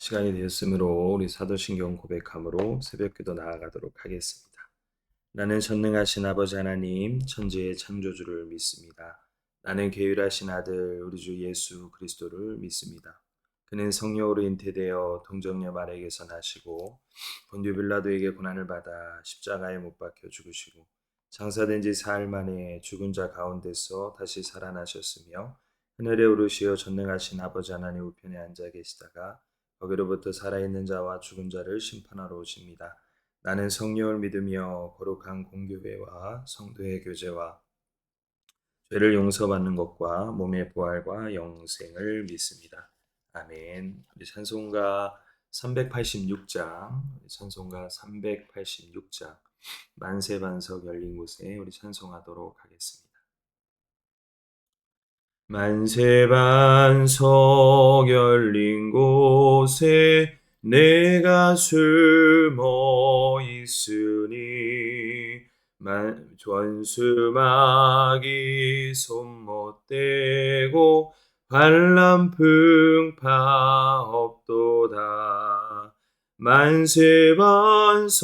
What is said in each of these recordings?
시간이 되었으므로 우리 사도신경 고백함으로 새벽기도 나아가도록 하겠습니다. 나는 전능하신 아버지 하나님 천지의 창조주를 믿습니다. 나는 계율하신 아들 우리 주 예수 그리스도를 믿습니다. 그는 성령으로 잉태되어 동정녀 마리아에게서 나시고 본디오 빌라도에게 고난을 받아 십자가에 못 박혀 죽으시고 장사된 지 사흘 만에 죽은 자 가운데서 다시 살아나셨으며 하늘에 오르시어 전능하신 아버지 하나님 우편에 앉아 계시다가 거기로부터 살아있는 자와 죽은 자를 심판하러 오십니다. 나는 성령을 믿으며 거룩한 공교회와 성도의 교제와 죄를 용서받는 것과 몸의 부활과 영생을 믿습니다. 아멘. 우리 찬송가 386장, 찬송가 386장, 만세반석 열린 곳에 우리 찬송하도록 하겠습니다. 만세반석 열린 곳에 내가 숨어 있으니 원수마귀 손못 대고 환난 풍파 없도다. 만세반석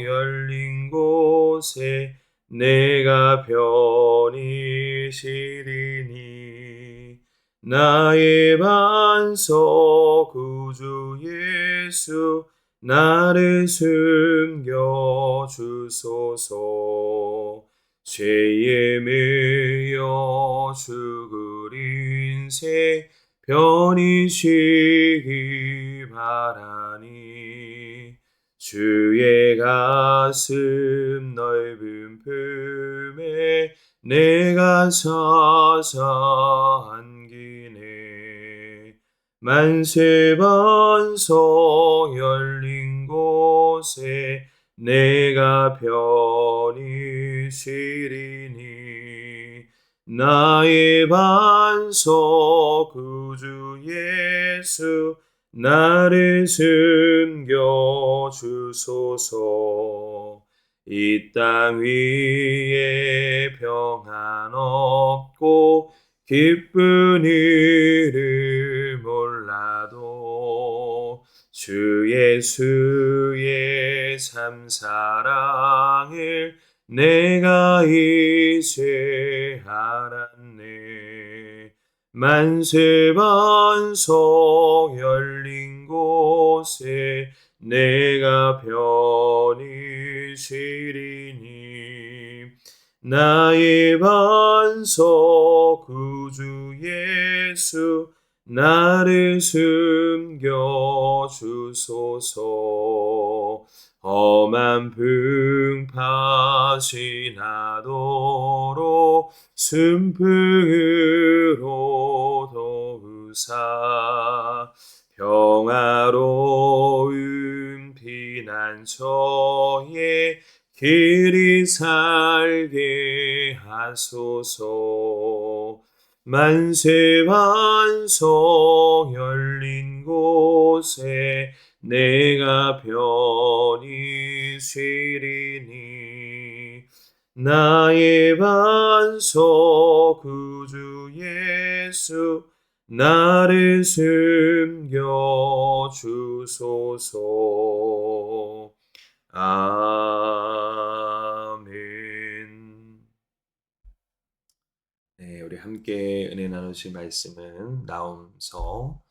열린 곳에 내가 편히 쉬리니 나의 반석 구주 예수 나를 숨겨 주소서. 죄에 매여 죽을 인생 편히 쉬기 바라니 주의 가슴 넓은 품에 내가 서서 안기네. 만세반석 열린 곳에 내가 편히 쉬리니 나의 반석 구주 예수 나를 숨겨 주소서. 이 땅 위에 평안 없고 기쁜 일을 몰라도 주 예수의 참 사랑을 내가 이제 알았네. 만세반석 열린 곳에 내가 편히 쉬리니 나의 반석 구주 예수 나를 숨겨 주소서. 험한 풍파 지나도록 순풍으로 도우사 평화로운 피난처에 길이 살게 하소서. 만세반석 열린 곳에 내가 편히 쉬리니 나의 반석 구주 예수 나를 숨겨 주소서. 아멘. 네, 우리 함께 은혜 나누실 말씀은 나홈서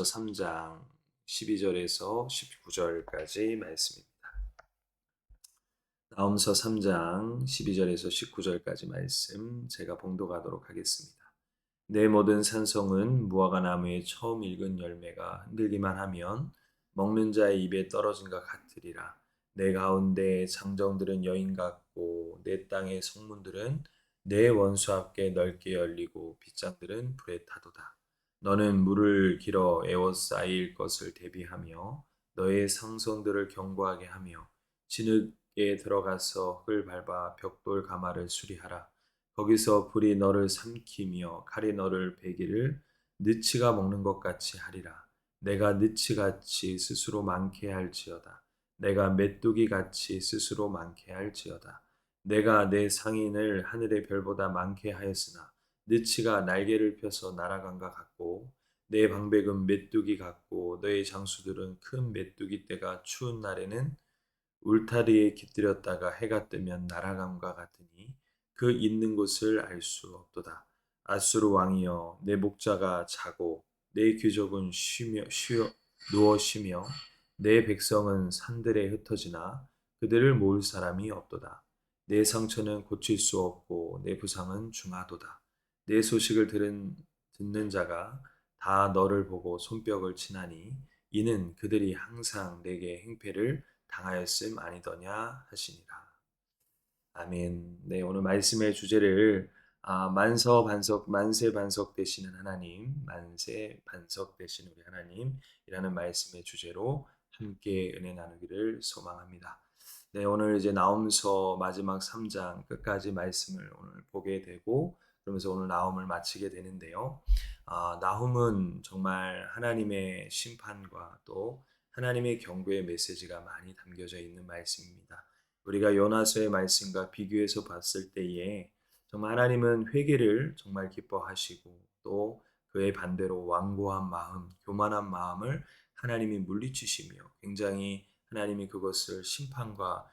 3장 12절에서 19절까지 말씀입니다. 나홈서 3장 12절에서 19절까지 말씀 제가 봉독하도록 하겠습니다. 내 모든 산성은 무화과 나무의 처음 익은 열매가 흔들기만 하면 먹는 자의 입에 떨어진 것 같으리라. 내 가운데 장정들은 여인 같고 내 땅의 성문들은 내 원수 앞에 넓게 열리고 빗장들은 불에 타도다. 너는 물을 길어 에워싸일 것을 대비하며 너의 상선들을 견고하게 하며 진흙에 들어가서 흙을 밟아 벽돌 가마를 수리하라. 거기서 불이 너를 삼키며 칼이 너를 베기를 느치가 먹는 것 같이 하리라. 내가 느치같이 스스로 많게 할지어다. 내가 메뚜기같이 스스로 많게 할지어다. 내가 내 상인을 하늘의 별보다 많게 하였으나 느치가 날개를 펴서 날아간 것 같고 내 방백은 메뚜기 같고 너의 장수들은 큰 메뚜기 떼가 추운 날에는 울타리에 깃들였다가 해가 뜨면 날아감과 같으니 그 있는 곳을 알 수 없도다. 아수르 왕이여 내 목자가 자고 내 귀족은 쉬어 누워 쉬며 내 백성은 산들에 흩어지나 그들을 모을 사람이 없도다. 내 상처는 고칠 수 없고 내 부상은 중하도다. 내 소식을 듣는 자가 다 너를 보고 손뼉을 치나니 이는 그들이 항상 내게 행패를 당하였음 아니더냐 하시니라. 아멘. 네, 오늘 말씀의 주제를 만세 반석 되시는 하나님, 만세 반석 되신 우리 하나님이라는 말씀의 주제로 함께 은혜 나누기를 소망합니다. 네, 오늘 이제 나홈서 마지막 3장 끝까지 말씀을 오늘 보게 되고 그러면서 오늘 나홈을 마치게 되는데요. 나홈은 정말 하나님의 심판과 또 하나님의 경고의 메시지가 많이 담겨져 있는 말씀입니다. 우리가 요나서의 말씀과 비교해서 봤을 때에 정말 하나님은 회개를 정말 기뻐하시고 또 그의 반대로 완고한 마음, 교만한 마음을 하나님이 물리치시며 굉장히 하나님이 그것을 심판과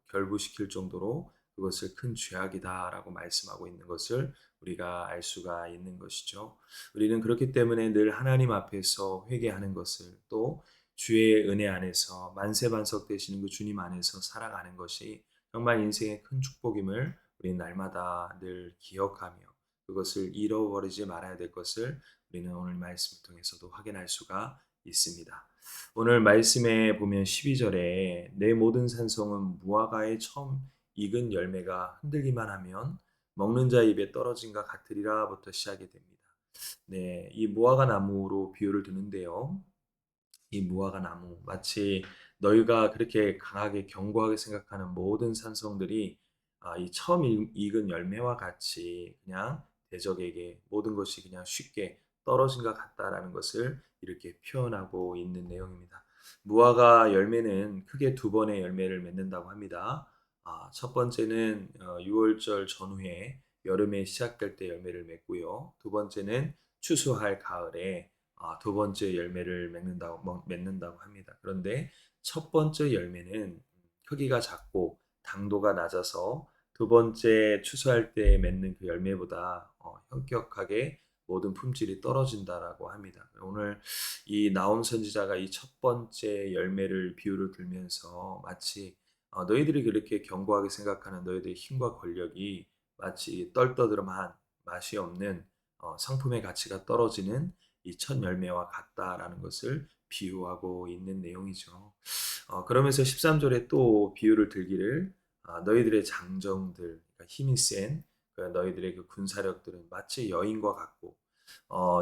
결부시킬 정도로 그것을 큰 죄악이다라고 말씀하고 있는 것을 우리가 알 수가 있는 것이죠. 우리는 그렇기 때문에 늘 하나님 앞에서 회개하는 것을 또 주의 은혜 안에서 만세반석 되시는 그 주님 안에서 살아가는 것이 정말 인생의 큰 축복임을 우리는 날마다 늘 기억하며 그것을 잃어버리지 말아야 될 것을 우리는 오늘 말씀을 통해서도 확인할 수가 있습니다. 오늘 말씀에 보면 12절에 내 모든 산성은 무화과의 처음 익은 열매가 흔들기만 하면 먹는 자 입에 떨어진과 같으리라부터 시작이 됩니다. 네, 이 무화과 나무로 비유를 드는데요. 이 무화과 나무 마치 너희가 그렇게 강하게 견고하게 생각하는 모든 산성들이 이 처음 익은 열매와 같이 그냥 대적에게 모든 것이 그냥 쉽게 떨어진 것 같다라는 것을 이렇게 표현하고 있는 내용입니다. 무화과 열매는 크게 두 번의 열매를 맺는다고 합니다. 첫 번째는 6월절 전후에 여름에 시작될 때 열매를 맺고요. 두 번째는 추수할 가을에 두 번째 열매를 맺는다고 합니다. 그런데 첫 번째 열매는 크기가 작고 당도가 낮아서 두 번째 추수할 때 맺는 그 열매보다 현격하게 모든 품질이 떨어진다라고 합니다. 오늘 이 나홈 선지자가 이 첫 번째 열매를 비유를 들면서 마치 너희들이 그렇게 견고하게 생각하는 너희들의 힘과 권력이 마치 떨떠름한 맛이 없는 상품의 가치가 떨어지는 이 첫 열매와 같다라는 것을 비유하고 있는 내용이죠. 그러면서 13절에 또 비유를 들기를 너희들의 장정들, 그러니까 힘이 센 너희들의 그 군사력들은 마치 여인과 같고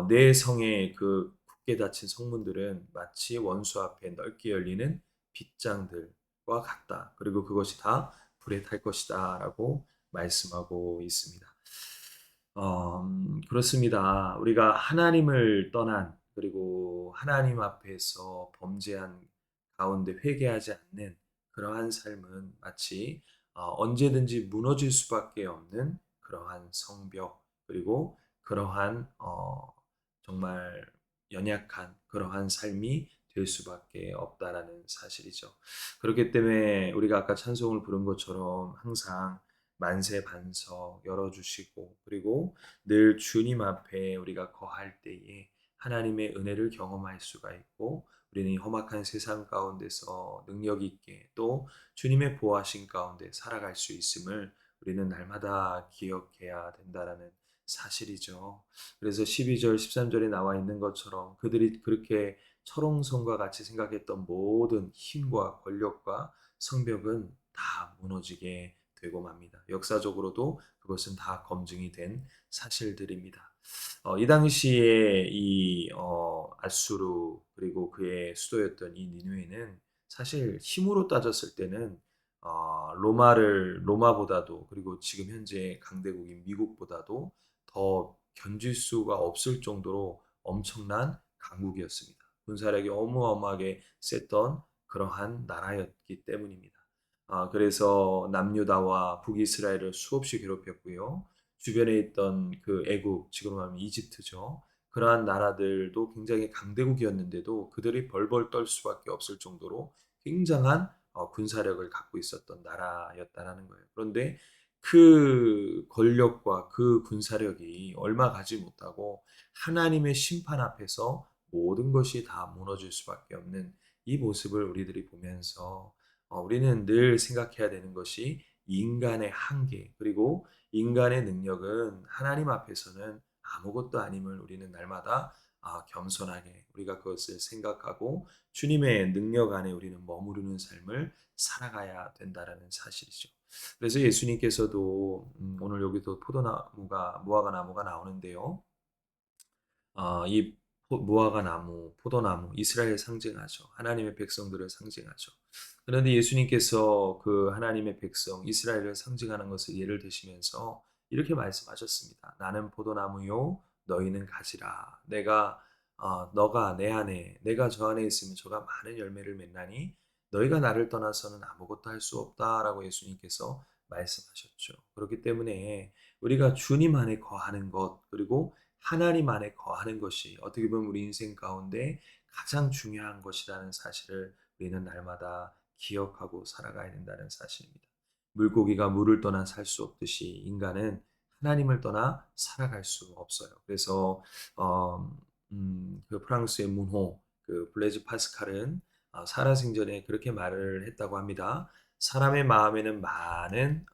내 성의 그 굳게 닫힌 성문들은 마치 원수 앞에 넓게 열리는 빗장들과 같다. 그리고 그것이 다 불에 탈 것이다라고 말씀하고 있습니다. 그렇습니다. 우리가 하나님을 떠난 그리고 하나님 앞에서 범죄한 가운데 회개하지 않는 그러한 삶은 마치 언제든지 무너질 수밖에 없는 그러한 성벽 그리고 그러한 정말 연약한 그러한 삶이 될 수밖에 없다라는 사실이죠. 그렇기 때문에 우리가 아까 찬송을 부른 것처럼 항상 만세 반석 열어주시고 그리고 늘 주님 앞에 우리가 거할 때에 하나님의 은혜를 경험할 수가 있고 우리는 이 험악한 세상 가운데서 능력 있게 또 주님의 보호하신 가운데 살아갈 수 있음을 우리는 날마다 기억해야 된다라는 사실이죠. 그래서 12절, 13절에 나와 있는 것처럼 그들이 그렇게 철옹성과 같이 생각했던 모든 힘과 권력과 성벽은 다 무너지게 되고 맙니다. 역사적으로도 그것은 다 검증이 된 사실들입니다. 이 당시에 이 아수르 그리고 그의 수도였던 이 니누에는 사실 힘으로 따졌을 때는 로마보다도 그리고 지금 현재 강대국인 미국보다도 더 견질 수가 없을 정도로 엄청난 강국이었습니다. 군사력이 어마어마하게 셌던 그러한 나라였기 때문입니다. 그래서 남유다와 북이스라엘을 수없이 괴롭혔고요. 주변에 있던 그 애국, 지금 하면 이집트죠. 그러한 나라들도 굉장히 강대국이었는데도 그들이 벌벌 떨 수밖에 없을 정도로 굉장한 군사력을 갖고 있었던 나라였다라는 거예요. 그런데 그 권력과 그 군사력이 얼마 가지 못하고 하나님의 심판 앞에서 모든 것이 다 무너질 수밖에 없는 이 모습을 우리들이 보면서 우리는 늘 생각해야 되는 것이 인간의 한계, 그리고 인간의 능력은 하나님 앞에서는 아무것도 아님을 우리는 날마다 겸손하게 우리가 그것을 생각하고 주님의 능력 안에 우리는 머무르는 삶을 살아가야 된다라는 사실이죠. 그래서 예수님께서도 오늘 여기도 포도나무가 무화과 나무가 나오는데요. 이 무화과 나무, 포도나무, 이스라엘 상징하죠. 하나님의 백성들을 상징하죠. 그런데 예수님께서 그 하나님의 백성, 이스라엘을 상징하는 것을 예를 드시면서 이렇게 말씀하셨습니다. 나는 포도나무요, 너희는 가지라. 너가 내 안에, 내가 저 안에 있으면 저가 많은 열매를 맺나니 너희가 나를 떠나서는 아무것도 할 수 없다라고 예수님께서 말씀하셨죠. 그렇기 때문에 우리가 주님 안에 거하는 것, 그리고 하나님 안에 거하는 것이 어떻게 보면 우리 인생 가운데 가장 중요한 것이라는 사실을 우리는 날마다 기억하고 살아가야 된다는 사실입니다. 물고기가 물을 떠나 살 수 없듯이 인간은 하나님을 떠나 살아갈 수 없어요. 그래서 어, 그 프랑스의 문호 그 블레즈 파스칼은 살아생전에 그렇게 말을 했다고 합니다. 사람의 마음에는 많은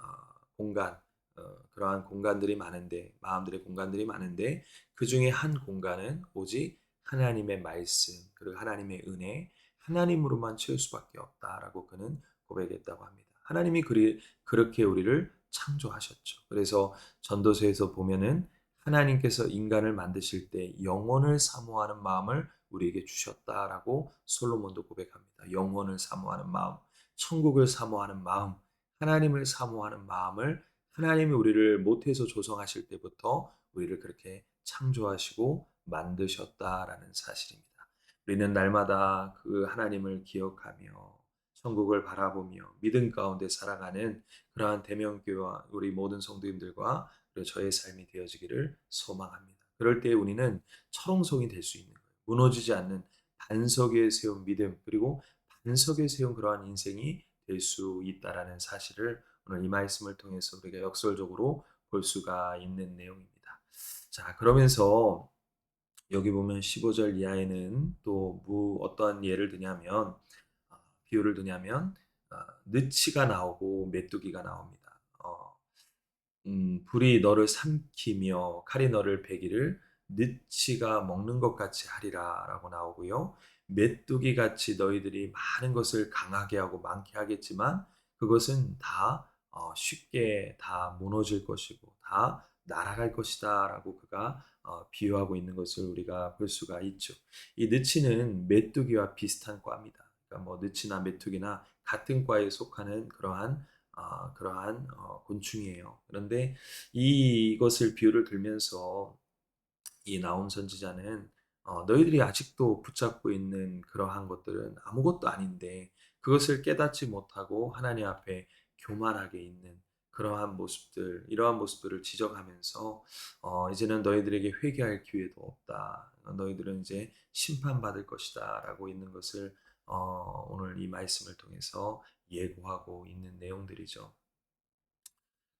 그러한 공간들이 많은데 마음들의 공간들이 많은데 그 중에 한 공간은 오직 하나님의 말씀, 그리고 하나님의 은혜, 하나님으로만 채울 수밖에 없다라고 그는 고백했다고 합니다. 하나님이 그렇게 우리를 창조하셨죠. 그래서 전도서에서 보면은 하나님께서 인간을 만드실 때 영원을 사모하는 마음을 우리에게 주셨다라고 솔로몬도 고백합니다. 영원을 사모하는 마음, 천국을 사모하는 마음, 하나님을 사모하는 마음을 하나님이 우리를 모태에서 조성하실 때부터 우리를 그렇게 창조하시고 만드셨다라는 사실입니다. 우리는 날마다 그 하나님을 기억하며 천국을 바라보며 믿음 가운데 살아가는 그러한 대명교와 우리 모든 성도님들과 그리고 저의 삶이 되어지기를 소망합니다. 그럴 때 우리는 철옹성이 될 수 있는 거예요. 무너지지 않는 반석 위에 세운 믿음, 그리고 반석 위에 세운 그러한 인생이 될 수 있다라는 사실을 오늘 이 말씀을 통해서 우리가 역설적으로 볼 수가 있는 내용입니다. 자, 그러면서 여기 보면 15절 이하에는 또 어떠한 예를 드냐면 비유를 드냐면 느치가 나오고 메뚜기가 나옵니다. 불이 너를 삼키며 칼이 너를 베기를 느치가 먹는 것 같이 하리라라고 나오고요. 메뚜기 같이 너희들이 많은 것을 강하게 하고 많게 하겠지만 그것은 다 쉽게 다 무너질 것이고 다 날아갈 것이다라고 그가 비유하고 있는 것을 우리가 볼 수가 있죠. 이 느치는 메뚜기와 비슷한 과입니다. 그러니까 뭐 느치나 메뚜기나 같은 과에 속하는 그러한 곤충이에요. 그런데 이것을 비유를 들면서 이 나홈 선지자는 너희들이 아직도 붙잡고 있는 그러한 것들은 아무것도 아닌데 그것을 깨닫지 못하고 하나님 앞에 교만하게 있는 그러한 모습들, 이러한 모습들을 지적하면서 이제는 너희들에게 회개할 기회도 없다. 너희들은 이제 심판받을 것이다라고 있는 것을 오늘 이 말씀을 통해서 예고하고 있는 내용들이죠.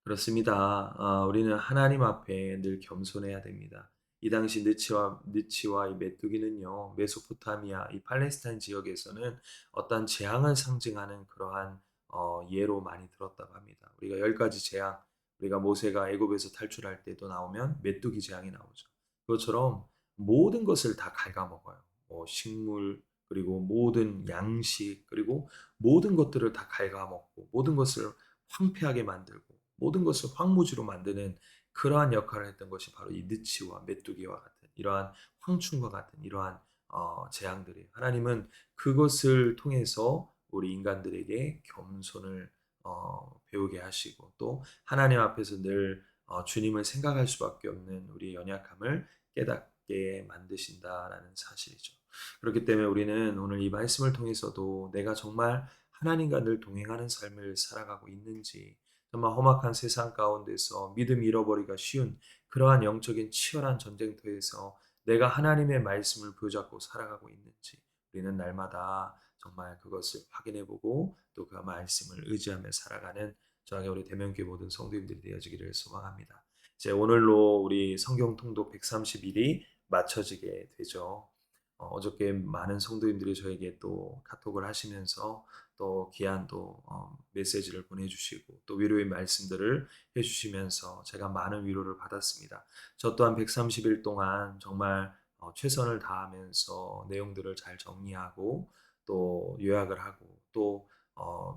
그렇습니다. 우리는 하나님 앞에 늘 겸손해야 됩니다. 이 당시 느치와 이 메뚜기는요, 메소포타미아, 이 팔레스타인 지역에서는 어떤 재앙을 상징하는 그러한 예로 많이 들었다고 합니다. 우리가 열 가지 재앙, 우리가 모세가 애굽에서 탈출할 때도 나오면 메뚜기 재앙이 나오죠. 그것처럼 모든 것을 다 갉아먹어요. 뭐 식물, 그리고 모든 양식, 그리고 모든 것들을 다 갉아먹고 모든 것을 황폐하게 만들고 모든 것을 황무지로 만드는 그러한 역할을 했던 것이 바로 이 느치와 메뚜기와 같은 이러한 황충과 같은 이러한 재앙들이에요. 하나님은 그것을 통해서 우리 인간들에게 겸손을 배우게 하시고 또 하나님 앞에서 늘 주님을 생각할 수밖에 없는 우리의 연약함을 깨닫게 만드신다라는 사실이죠. 그렇기 때문에 우리는 오늘 이 말씀을 통해서도 내가 정말 하나님과 늘 동행하는 삶을 살아가고 있는지 정말 험악한 세상 가운데서 믿음 잃어버리기가 쉬운 그러한 영적인 치열한 전쟁터에서 내가 하나님의 말씀을 부여잡고 살아가고 있는지 우리는 날마다 정말 그것을 확인해 보고 또 그 말씀을 의지하며 살아가는 저에게 우리 대면교회 모든 성도님들이 되어지기를 소망합니다. 이제 오늘로 우리 성경 통독 130일이 맞춰지게 되죠. 어저께 많은 성도님들이 저에게 또 카톡을 하시면서 또 귀한 또 메시지를 보내주시고 또 위로의 말씀들을 해주시면서 제가 많은 위로를 받았습니다. 저 또한 130일 동안 정말 최선을 다하면서 내용들을 잘 정리하고 또 요약을 하고 또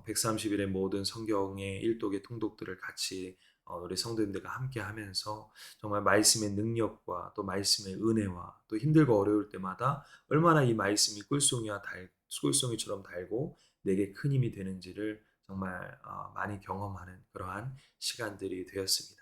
130일의 모든 성경의 일독의 통독들을 같이 우리 성도님들과 함께 하면서 정말 말씀의 능력과 또 말씀의 은혜와 또 힘들고 어려울 때마다 얼마나 이 말씀이 꿀송이처럼 달고 내게 큰 힘이 되는지를 정말 많이 경험하는 그러한 시간들이 되었습니다.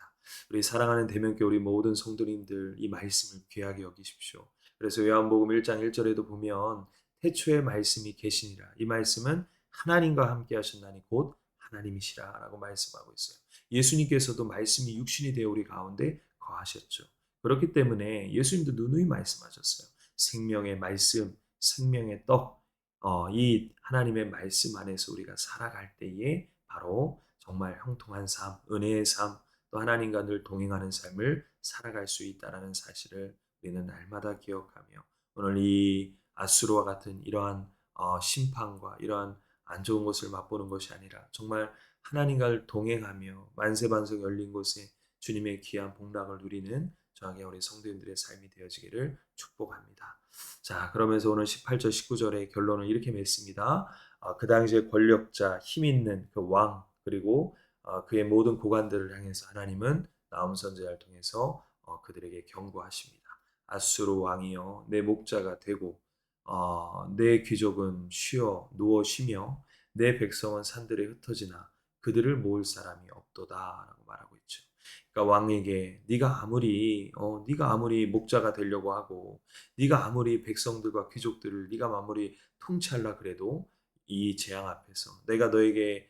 우리 사랑하는 대면교 우리 모든 성도님들 이 말씀을 귀하게 여기십시오. 그래서 요한복음 1장 1절에도 보면 태초에 말씀이 계시니라. 이 말씀은 하나님과 함께 하셨나니 곧 하나님이시라라고 말씀하고 있어요. 예수님께서도 말씀이 육신이 되어 우리 가운데 거하셨죠. 그렇기 때문에 예수님도 누누이 말씀하셨어요. 생명의 말씀, 생명의 떡, 이 하나님의 말씀 안에서 우리가 살아갈 때에 바로 정말 형통한 삶, 은혜의 삶, 또 하나님과 늘 동행하는 삶을 살아갈 수 있다는 사실을 우리는 날마다 기억하며 오늘 이 아수르와 같은 이러한 심판과 이러한 안 좋은 것을 맛보는 것이 아니라 정말 하나님과 동행하며 만세반석 열린 곳에 주님의 귀한 복락을 누리는 저에게 우리 성도님들의 삶이 되어지기를 축복합니다. 자, 그러면서 오늘 18절 19절의 결론을 이렇게 맺습니다. 그 당시에 권력자, 힘 있는 그 왕, 그리고 그의 모든 고관들을 향해서 하나님은 나움 선지자를 통해서 그들에게 경고하십니다. 아수르 왕이여 내 목자가 되고 내 귀족은 쉬어 누워 쉬며 내 백성은 산들에 흩어지나 그들을 모을 사람이 없도다라고 말하고 있죠. 그러니까 왕에게 네가 아무리 목자가 되려고 하고 네가 아무리 백성들과 귀족들을 네가 아무리 통치하려 그래도 이 재앙 앞에서 내가 너에게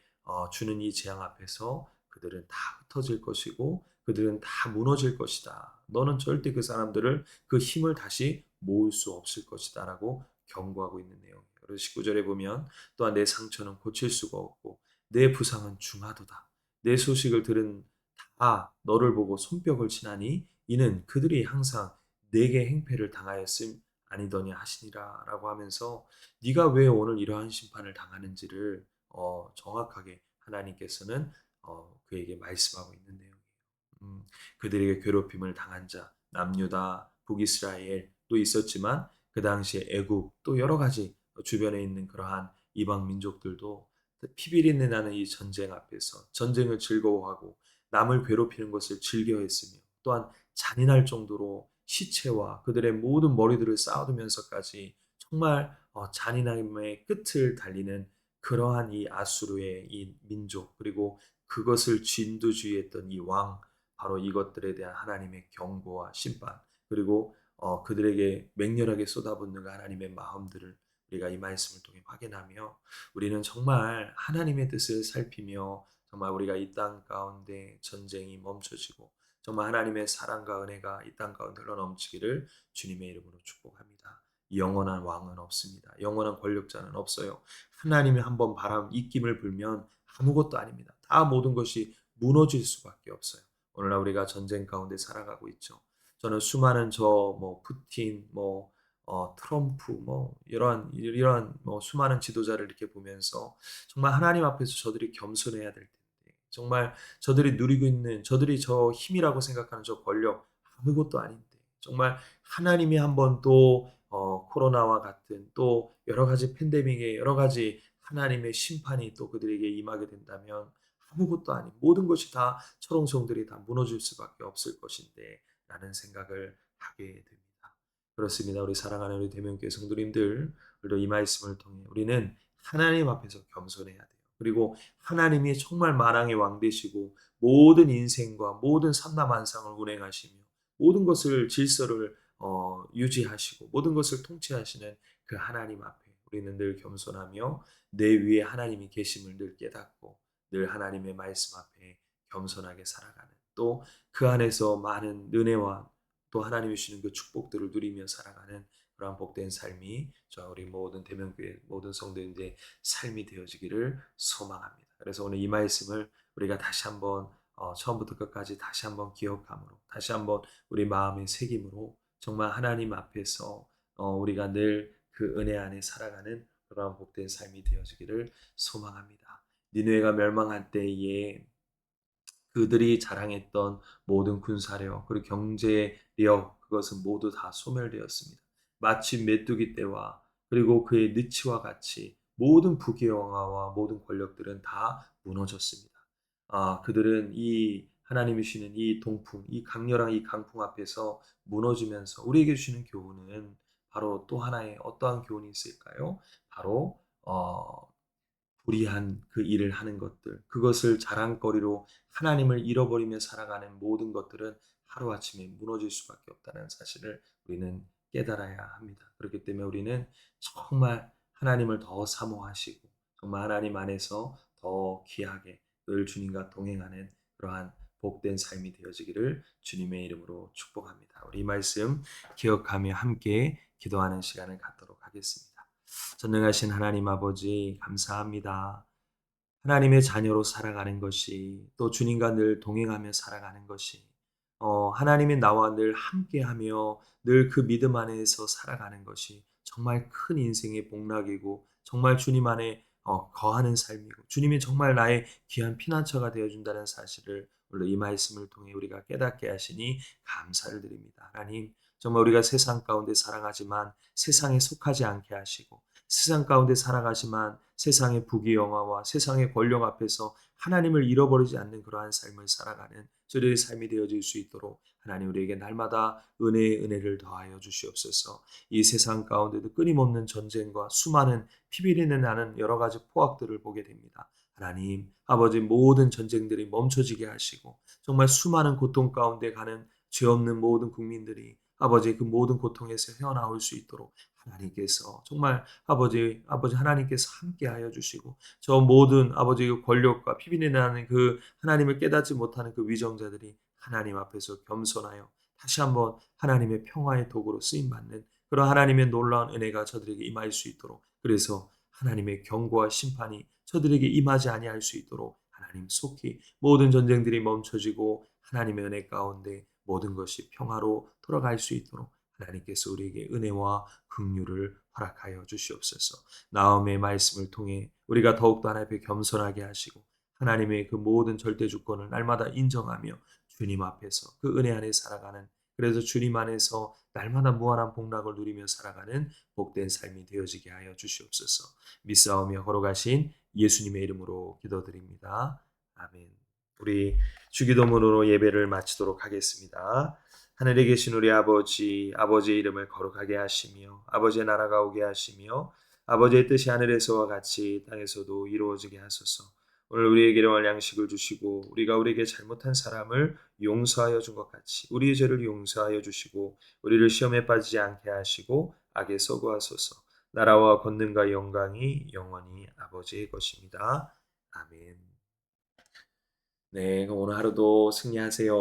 주는 이 재앙 앞에서 그들은 다 흩어질 것이고 그들은 다 무너질 것이다. 너는 절대 그 사람들을 그 힘을 다시 모을 수 없을 것이다라고 경고하고 있는 내용이에요. 그래서 19절에 보면 또한 내 상처는 고칠 수가 없고 내 부상은 중하도다. 내 소식을 들은 다 너를 보고 손뼉을 치나니 이는 그들이 항상 내게 행패를 당하였음 아니더냐 하시니라라고 하면서 네가 왜 오늘 이러한 심판을 당하는지를 정확하게 하나님께서는 그에게 말씀하고 있는 내용이에요. 그들에게 괴롭힘을 당한 자, 남유다, 북이스라엘 또 있었지만 그 당시에 애굽 또 여러 가지 주변에 있는 그러한 이방 민족들도 피비린내 나는 이 전쟁 앞에서 전쟁을 즐거워하고 남을 괴롭히는 것을 즐겨했으며 또한 잔인할 정도로 시체와 그들의 모든 머리들을 쌓아두면서까지 정말 잔인함의 끝을 달리는 그러한 이 아수르의 이 민족 그리고 그것을 진두지휘했던 이 왕 바로 이것들에 대한 하나님의 경고와 심판 그리고 그들에게 맹렬하게 쏟아붓는 그 하나님의 마음들을 우리가 이 말씀을 통해 확인하며 우리는 정말 하나님의 뜻을 살피며 정말 우리가 이 땅 가운데 전쟁이 멈춰지고 정말 하나님의 사랑과 은혜가 이 땅 가운데 흘러넘치기를 주님의 이름으로 축복합니다. 영원한 왕은 없습니다. 영원한 권력자는 없어요. 하나님이 한번 바람 입김을 불면 아무것도 아닙니다. 다 모든 것이 무너질 수밖에 없어요. 오늘날 우리가 전쟁 가운데 살아가고 있죠. 저는 수많은 뭐 푸틴, 트럼프, 이러한 뭐 수많은 지도자를 이렇게 보면서 정말 하나님 앞에서 저들이 겸손해야 될 텐데 정말 저들이 누리고 있는 저들이 저 힘이라고 생각하는 저 권력 아무것도 아닌데 정말 하나님이 한번 또 코로나와 같은 또 여러 가지 팬데믹의 여러 가지 하나님의 심판이 또 그들에게 임하게 된다면 아무것도 아닌 모든 것이 다 철옹성들이 다 무너질 수밖에 없을 것인데 라는 생각을 하게 됩니다. 그렇습니다. 우리 사랑하는 우리 대면교회 성도님들 우리도 이 말씀을 통해 우리는 하나님 앞에서 겸손해야 돼요. 그리고 하나님이 정말 만왕의 왕 되시고 모든 인생과 모든 삼라만상을 운행하시며 모든 것을 질서를 유지하시고 모든 것을 통치하시는 그 하나님 앞에 우리는 늘 겸손하며 내 위에 하나님이 계심을 늘 깨닫고 늘 하나님의 말씀 앞에 겸손하게 살아가는 또 그 안에서 많은 은혜와 또 하나님이 주시는 그 축복들을 누리며 살아가는 그러한 복된 삶이 저 우리 모든 대명교회 모든 성도인들의 삶이 되어지기를 소망합니다. 그래서 오늘 이 말씀을 우리가 다시 한번 처음부터 끝까지 다시 한번 기억함으로 다시 한번 우리 마음의 새김으로 정말 하나님 앞에서 우리가 늘 그 은혜 안에 살아가는 그러한 복된 삶이 되어지기를 소망합니다. 니느웨가 멸망한 때에 그들이 자랑했던 모든 군사력 그리고 경제력 그것은 모두 다 소멸되었습니다. 마치 메뚜기 떼와 그리고 그의 느치와 같이 모든 부귀영화와 모든 권력들은 다 무너졌습니다. 그들은 이 하나님이 주시는 이 동풍, 이 강렬한 이 강풍 앞에서 무너지면서 우리에게 주시는 교훈은 바로 또 하나의 어떠한 교훈이 있을까요? 바로 불의한 그 일을 하는 것들, 그것을 자랑거리로 하나님을 잃어버리며 살아가는 모든 것들은 하루아침에 무너질 수밖에 없다는 사실을 우리는 깨달아야 합니다. 그렇기 때문에 우리는 정말 하나님을 더 사모하시고 정말 하나님 안에서 더 귀하게 늘 주님과 동행하는 그러한 복된 삶이 되어지기를 주님의 이름으로 축복합니다. 우리 이 말씀 기억하며 함께 기도하는 시간을 갖도록 하겠습니다. 전능하신 하나님 아버지 감사합니다. 하나님의 자녀로 살아가는 것이 또 주님과 늘 동행하며 살아가는 것이 하나님이 나와 늘 함께하며 늘 그 믿음 안에서 살아가는 것이 정말 큰 인생의 복락이고 정말 주님 안에 거하는 삶이고 주님이 정말 나의 귀한 피난처가 되어준다는 사실을 오늘 이 말씀을 통해 우리가 깨닫게 하시니 감사를 드립니다. 하나님 정말 우리가 세상 가운데 살아가지만 세상에 속하지 않게 하시고 세상 가운데 살아가지만 세상의 부귀영화와 세상의 권력 앞에서 하나님을 잃어버리지 않는 그러한 삶을 살아가는 저희의 삶이 되어질 수 있도록 하나님 우리에게 날마다 은혜의 은혜를 더하여 주시옵소서. 이 세상 가운데도 끊임없는 전쟁과 수많은 피비린내 나는 여러 가지 포악들을 보게 됩니다. 하나님 아버지 모든 전쟁들이 멈춰지게 하시고 정말 수많은 고통 가운데 가는 죄 없는 모든 국민들이 아버지 그 모든 고통에서 헤어나올 수 있도록 하나님께서 정말 아버지 하나님께서 함께하여 주시고 저 모든 아버지의 권력과 피비린내 나는 그 하나님을 깨닫지 못하는 그 위정자들이 하나님 앞에서 겸손하여 다시 한번 하나님의 평화의 도구로 쓰임 받는 그런 하나님의 놀라운 은혜가 저들에게 임할 수 있도록 그래서 하나님의 경고와 심판이 저들에게 임하지 아니할 수 있도록 하나님 속히 모든 전쟁들이 멈춰지고 하나님의 은혜 가운데 모든 것이 평화로 돌아갈 수 있도록 하나님께서 우리에게 은혜와 긍휼을 허락하여 주시옵소서. 나음의 말씀을 통해 우리가 더욱더 하나님 앞에 겸손하게 하시고 하나님의 그 모든 절대 주권을 날마다 인정하며 주님 앞에서 그 은혜 안에 살아가는 그래서 주님 안에서 날마다 무한한 복락을 누리며 살아가는 복된 삶이 되어지게 하여 주시옵소서. 믿사오며 걸어가신 예수님의 이름으로 기도드립니다. 아멘. 우리 주기도문으로 예배를 마치도록 하겠습니다. 하늘에 계신 우리 아버지, 아버지의 이름을 거룩하게 하시며 아버지의 나라가 오게 하시며 아버지의 뜻이 하늘에서와 같이 땅에서도 이루어지게 하소서. 오늘 우리에게 일용할 양식을 주시고 우리가 우리에게 잘못한 사람을 용서하여 준 것 같이 우리의 죄를 용서하여 주시고 우리를 시험에 빠지지 않게 하시고 악에서 구하소서. 나라와 권능과 영광이 영원히 아버지의 것입니다. 아멘. 네, 그럼 오늘 하루도 승리하세요.